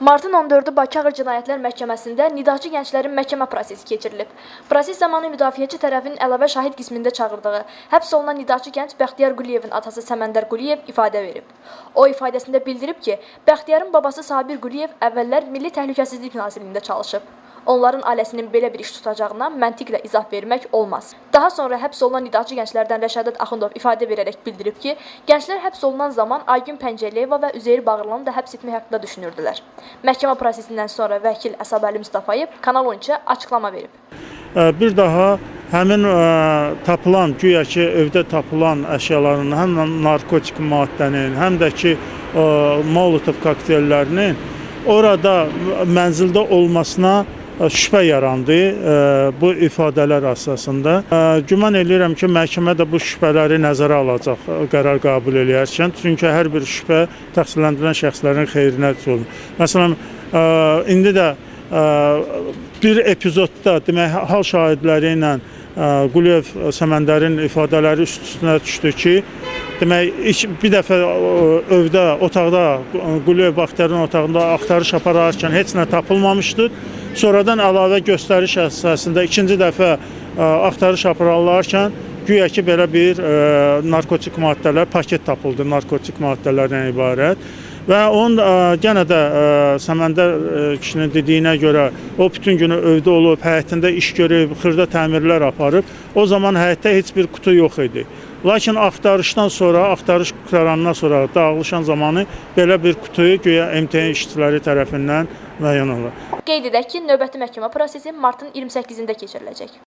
Martın 14-ü Bakı Ağır Cinayətlər Məhkəməsində nidaçı gənclərin məhkəmə prosesi keçirilib. Proses zamanı müdafiəçi tərəfin əlavə şahid qismində çağırdığı həbs olunan nidaçı gənc Bəxtiyar Quliyevin atası Səməndər Quliyev ifadə verib. O ifadəsində bildirib ki, Bəxtiyarın babası Sabir Quliyev əvvəllər Milli Təhlükəsizlik Nazirliyində çalışıb. Onların ailəsinin belə bir iş tutacağına məntiqlə izah vermək olmaz. Daha sonra həbs olunan nidaçı gənclərdən Rəşadət Axundov ifadə verərək bildirib ki, gənclər həbs olunan zaman Aygün Pəncəliyeva və Üzeyir Bağırlanı da həbs etmək haqqında düşünürdülər. Məhkəmə prosesindən sonra vəkil Əsəbəli Mustafayev Kanal 13-ə açıqlama verib. Bir daha həmin tapılan, güya ki, evdə tapılan əşyaların, həm narkotik maddənin, həm də ki, Molotov kokteyllərinin orada mənzildə olmasına şübhə yarandı bu ifadələr əsasında. Güman edirəm ki, məhkəmə də bu şübhələri nəzərə alacaq qərar qəbul edərkən. Çünki hər bir şübhə təqsirləndirilən şəxslərin xeyrinə olunur. Məsələn, indi də bir epizodda demək, hal şahidləri ilə Quliyev Səməndərin ifadələri üst-üstünə düşdü ki, demək, bir dəfə evdə, otaqda, Quliyev Bəxtiyarın otağında axtarış apararkən heç nə tapılmamışdır. Sonradan əlavə göstəriş əsasında ikinci dəfə axtarış apararlarkən güya ki, belə bir narkotik maddələr, paket tapıldı narkotik maddələrdən ibarət. Və onun yenə də Səməndər kişinin dediyinə görə o bütün günü evdə olub, həyətində iş görüb, xırda təmirlər aparıb. O zaman həyətdə heç bir qutu yox idi. Lakin axtarışdan sonra, axtarış qutarandan sonra dağılışan zamanı belə bir qutuyu güya MTN işçiləri tərəfindən müəyyən olur. Qeyd edək ki, növbəti məhkəmə prosesi martın 28-də keçiriləcək.